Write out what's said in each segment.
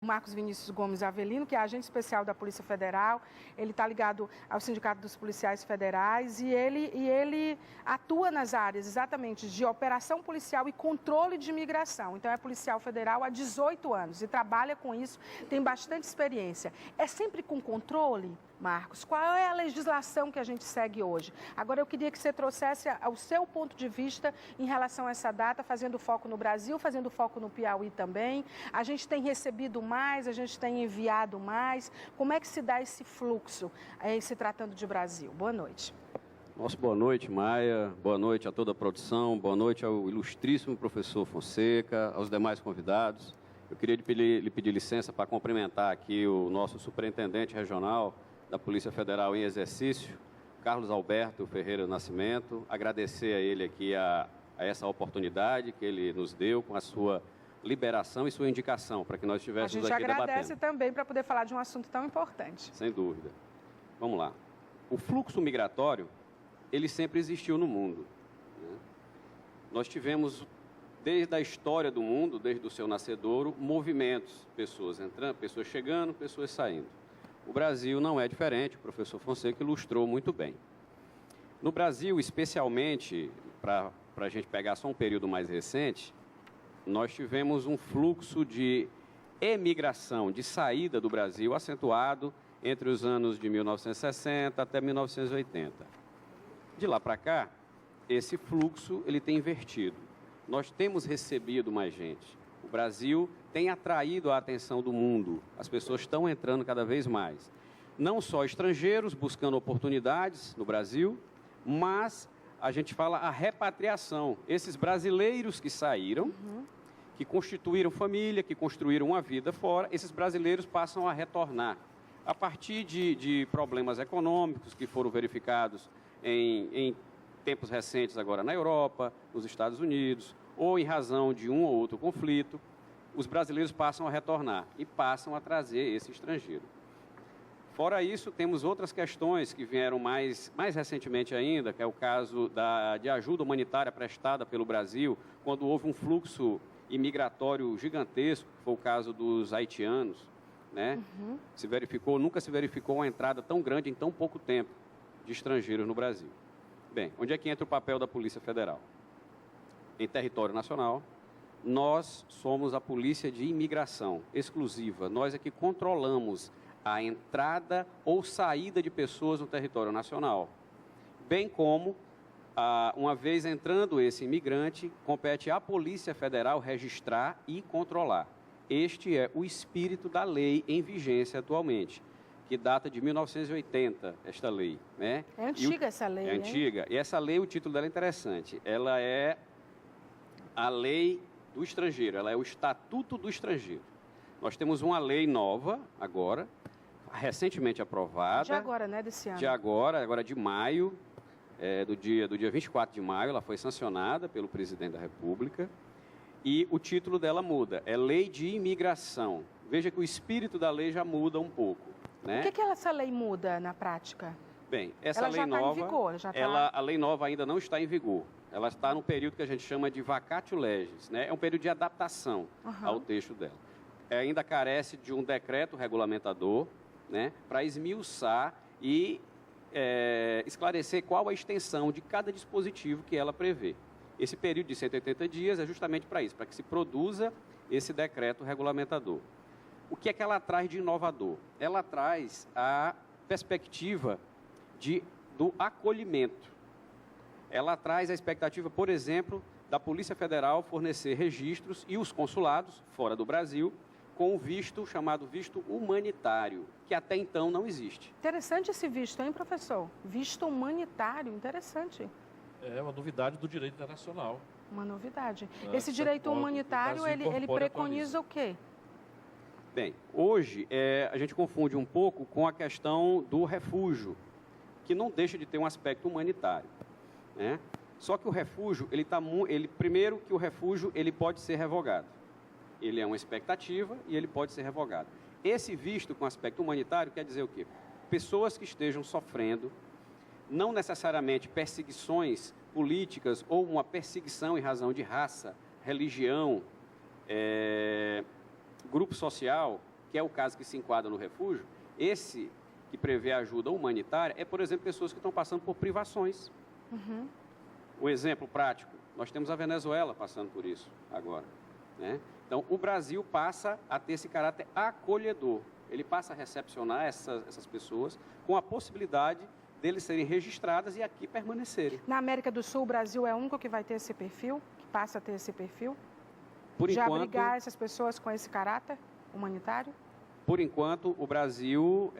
Marcos Vinícius Gomes Avelino, que é agente especial da Polícia Federal, ele está ligado ao Sindicato dos Policiais Federais e ele atua nas áreas exatamente de operação policial e controle de imigração. Então é policial federal há 18 anos e trabalha com isso, tem bastante experiência. É sempre com controle, Marcos? Qual é a legislação que a gente segue hoje? Agora eu queria que você trouxesse o seu ponto de vista em relação a essa data, fazendo foco no Brasil, fazendo foco no Piauí também. A gente tem recebido mais, a gente tem enviado mais. Como é que se dá esse fluxo se tratando de Brasil? Boa noite. Nossa, boa noite, Maia. Boa noite a toda a produção. Boa noite ao ilustríssimo professor Fonseca, aos demais convidados. Eu queria lhe pedir licença para cumprimentar aqui o nosso superintendente regional da Polícia Federal em exercício, Carlos Alberto Ferreira Nascimento. Agradecer a ele aqui a essa oportunidade que ele nos deu com a sua liberação e sua indicação para que nós estivéssemos aqui debatendo. A gente agradece também para poder falar de um assunto tão importante. Sem dúvida. Vamos lá. O fluxo migratório, ele sempre existiu no mundo, né? Nós tivemos, desde a história do mundo, desde o seu nascedouro, movimentos, pessoas entrando, pessoas chegando, pessoas saindo. O Brasil não é diferente, o professor Fonseca ilustrou muito bem. No Brasil, especialmente, para a gente pegar só um período mais recente, nós tivemos um fluxo de emigração, de saída do Brasil acentuado entre os anos de 1960 até 1980. De lá para cá, esse fluxo ele tem invertido. Nós temos recebido mais gente. O Brasil tem atraído a atenção do mundo. As pessoas estão entrando cada vez mais. Não só estrangeiros buscando oportunidades no Brasil, mas a gente fala a repatriação. Esses brasileiros que saíram, que constituíram família, que construíram uma vida fora, esses brasileiros passam a retornar. A partir de problemas econômicos que foram verificados em tempos recentes agora na Europa, nos Estados Unidos, ou em razão de um ou outro conflito, os brasileiros passam a retornar e passam a trazer esse estrangeiro. Fora isso, temos outras questões que vieram mais recentemente ainda, que é o caso de ajuda humanitária prestada pelo Brasil, quando houve um fluxo imigratório gigantesco, que foi o caso dos haitianos, né? Nunca se verificou uma entrada tão grande em tão pouco tempo de estrangeiros no Brasil. Bem, onde é que entra o papel da Polícia Federal? Em território nacional, nós somos a polícia de imigração exclusiva. Nós é que controlamos a entrada ou saída de pessoas no território nacional. Bem como, uma vez entrando esse imigrante, compete à Polícia Federal registrar e controlar. Este é o espírito da lei em vigência atualmente, que data de 1980, esta lei, né? É antiga essa lei, É antiga. E essa lei, o título dela é interessante. Ela é a lei do estrangeiro, ela é o Estatuto do Estrangeiro. Nós temos uma lei nova, agora, recentemente aprovada. De agora, né, desse ano? Agora de maio, do dia 24 de maio, ela foi sancionada pelo presidente da República. E o título dela muda, é Lei de Imigração. Veja que o espírito da lei já muda um pouco, né? O que essa lei muda na prática? Bem, essa lei nova, já está em vigor, a lei nova ainda não está em vigor. Ela está no período que a gente chama de vacatio legis, né? É um período de adaptação ao texto dela. Ainda carece de um decreto regulamentador, né, para esmiuçar e esclarecer qual a extensão de cada dispositivo que ela prevê. Esse período de 180 dias é justamente para isso, para que se produza esse decreto regulamentador. O que é que ela traz de inovador? Ela traz a perspectiva do acolhimento. Ela traz a expectativa, por exemplo, da Polícia Federal fornecer registros e os consulados, fora do Brasil, com o visto chamado visto humanitário, que até então não existe. Interessante esse visto, hein, professor? Visto humanitário, interessante. É uma novidade do direito internacional. Uma novidade. Esse direito humanitário, ele preconiza o quê? Bem, hoje a gente confunde um pouco com a questão do refúgio, que não deixa de ter um aspecto humanitário, né? Só que o refúgio, primeiro que o refúgio ele pode ser revogado. Ele é uma expectativa e ele pode ser revogado. Esse visto com aspecto humanitário quer dizer o quê? Pessoas que estejam sofrendo, não necessariamente perseguições políticas ou uma perseguição em razão de raça, religião, grupo social, que é o caso que se enquadra no refúgio, esse que prevê ajuda humanitária é, por exemplo, pessoas que estão passando por privações. O exemplo prático, nós temos a Venezuela passando por isso agora, né? Então, o Brasil passa a ter esse caráter acolhedor. Ele passa a recepcionar essas pessoas com a possibilidade deles serem registradas e aqui permanecerem. Na América do Sul, o Brasil é o único que vai ter esse perfil, que passa a ter esse perfil? Por de enquanto, abrigar essas pessoas com esse caráter humanitário? Por enquanto, o Brasil,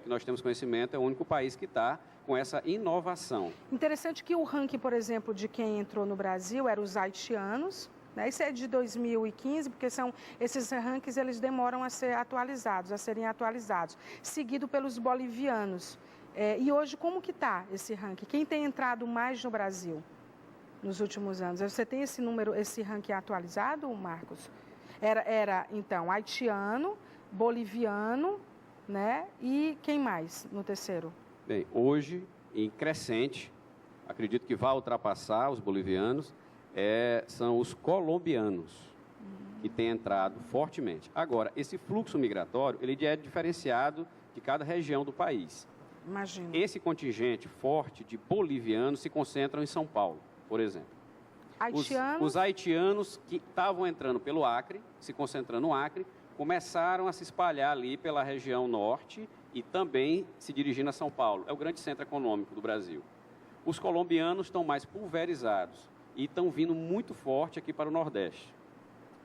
que nós temos conhecimento, é o único país que está com essa inovação. Interessante que o ranking, por exemplo, de quem entrou no Brasil eram os haitianos, né? Isso é de 2015, porque esses rankings eles demoram a ser atualizados, a serem atualizados, seguido pelos bolivianos. E hoje, como que está esse ranking? Quem tem entrado mais no Brasil nos últimos anos? Você tem esse número, esse ranking atualizado, Marcos? Era então, haitiano, boliviano, né? E quem mais no terceiro? Bem, hoje, em crescente, acredito que vai ultrapassar os bolivianos, são os colombianos que têm entrado fortemente. Agora, esse fluxo migratório, ele é diferenciado de cada região do país. Imagino. Esse contingente forte de bolivianos se concentram em São Paulo, por exemplo. Haitianos? Os haitianos que estavam entrando pelo Acre, se concentrando no Acre, começaram a se espalhar ali pela região norte e também se dirigindo a São Paulo. É o grande centro econômico do Brasil. Os colombianos estão mais pulverizados e estão vindo muito forte aqui para o Nordeste,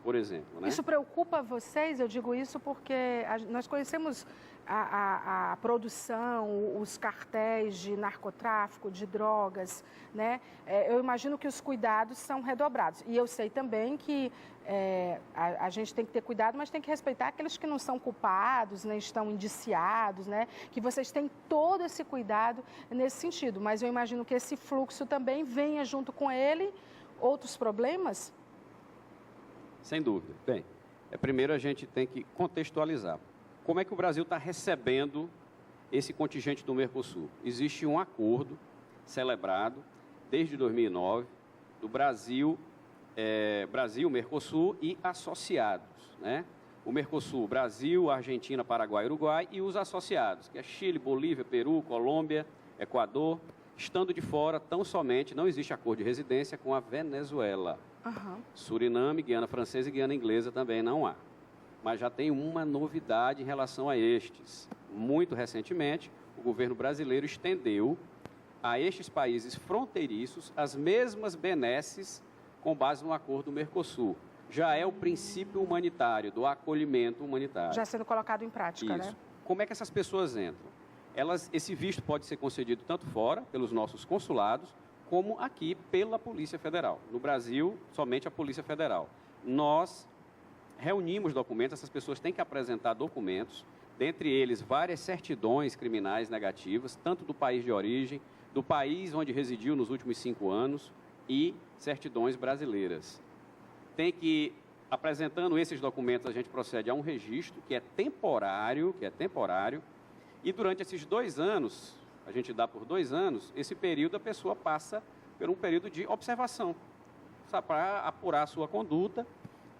por exemplo, né? Isso preocupa vocês? Eu digo isso porque nós conhecemos a produção, os cartéis de narcotráfico, de drogas, né? Eu imagino que os cuidados são redobrados. E eu sei também que a gente tem que ter cuidado, mas tem que respeitar aqueles que não são culpados, nem estão indiciados, né? Que vocês têm todo esse cuidado nesse sentido. Mas eu imagino que esse fluxo também venha junto com ele outros problemas? Sem dúvida. Bem, primeiro a gente tem que contextualizar. Como é que o Brasil está recebendo esse contingente do Mercosul? Existe um acordo celebrado desde 2009 do Brasil, Mercosul e associados, né? O Mercosul, Brasil, Argentina, Paraguai, Uruguai e os associados, que é Chile, Bolívia, Peru, Colômbia, Equador. Estando de fora, tão somente não existe acordo de residência com a Venezuela. Suriname, Guiana Francesa e Guiana Inglesa também não há. Mas já tem uma novidade em relação a estes. Muito recentemente, o governo brasileiro estendeu a estes países fronteiriços as mesmas benesses com base no acordo do Mercosul. Já é o princípio humanitário, do acolhimento humanitário. Já sendo colocado em prática, Isso. né? Como é que essas pessoas entram? Esse visto pode ser concedido tanto fora, pelos nossos consulados, como aqui pela Polícia Federal. No Brasil, somente a Polícia Federal. Nós reunimos documentos, essas pessoas têm que apresentar documentos, dentre eles várias certidões criminais negativas, tanto do país de origem, do país onde residiu nos últimos 5 anos e certidões brasileiras. Tem que, apresentando esses documentos, a gente procede a um registro que é temporário, e durante esses 2 anos, a gente dá por 2 anos, esse período a pessoa passa por um período de observação, para apurar a sua conduta,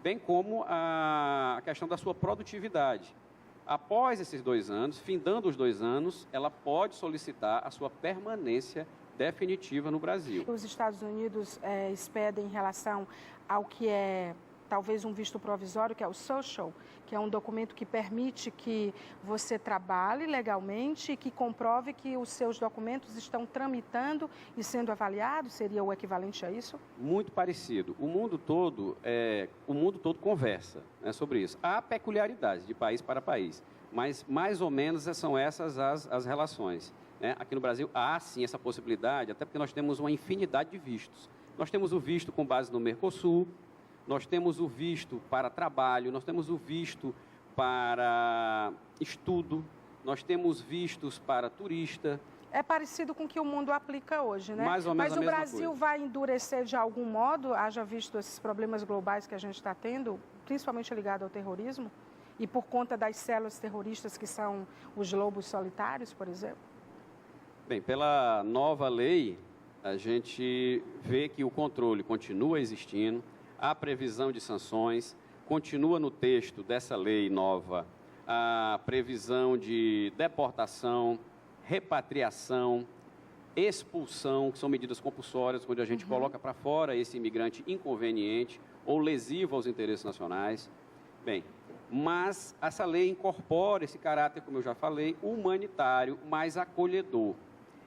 bem como a questão da sua produtividade. Após esses 2 anos, findando os 2 anos, ela pode solicitar a sua permanência definitiva no Brasil. Os Estados Unidos expedem em relação ao que é talvez um visto provisório, que é o social, que é um documento que permite que você trabalhe legalmente e que comprove que os seus documentos estão tramitando e sendo avaliados. Seria o equivalente a isso? Muito parecido. O mundo todo conversa, né, sobre isso. Há peculiaridades de país para país, mas mais ou menos são essas as relações, né? Aqui no Brasil há sim essa possibilidade, até porque nós temos uma infinidade de vistos. Nós temos o visto com base no Mercosul, nós temos o visto para trabalho, nós temos o visto para estudo, nós temos vistos para turista. É parecido com o que o mundo aplica hoje, né? Mais ou menos Mas a o mesma Brasil coisa. vai endurecer de algum modo, haja visto esses problemas globais que a gente está tendo, principalmente ligado ao terrorismo, e por conta das células terroristas que são os lobos solitários, por exemplo? Bem, pela nova lei, a gente vê que o controle continua existindo, há previsão de sanções, continua no texto dessa lei nova a previsão de deportação, repatriação, expulsão, que são medidas compulsórias, onde a gente coloca para fora esse imigrante inconveniente ou lesivo aos interesses nacionais. Bem, mas essa lei incorpora esse caráter, como eu já falei, humanitário, mais acolhedor.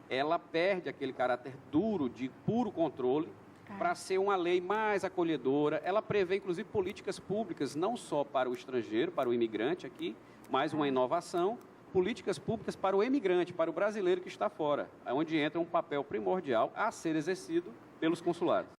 Ela perde aquele caráter duro de puro controle para ser uma lei mais acolhedora. Ela prevê, inclusive, políticas públicas, não só para o estrangeiro, para o imigrante aqui, mas uma inovação, políticas públicas para o imigrante, para o brasileiro que está fora, onde entra um papel primordial a ser exercido pelos consulados.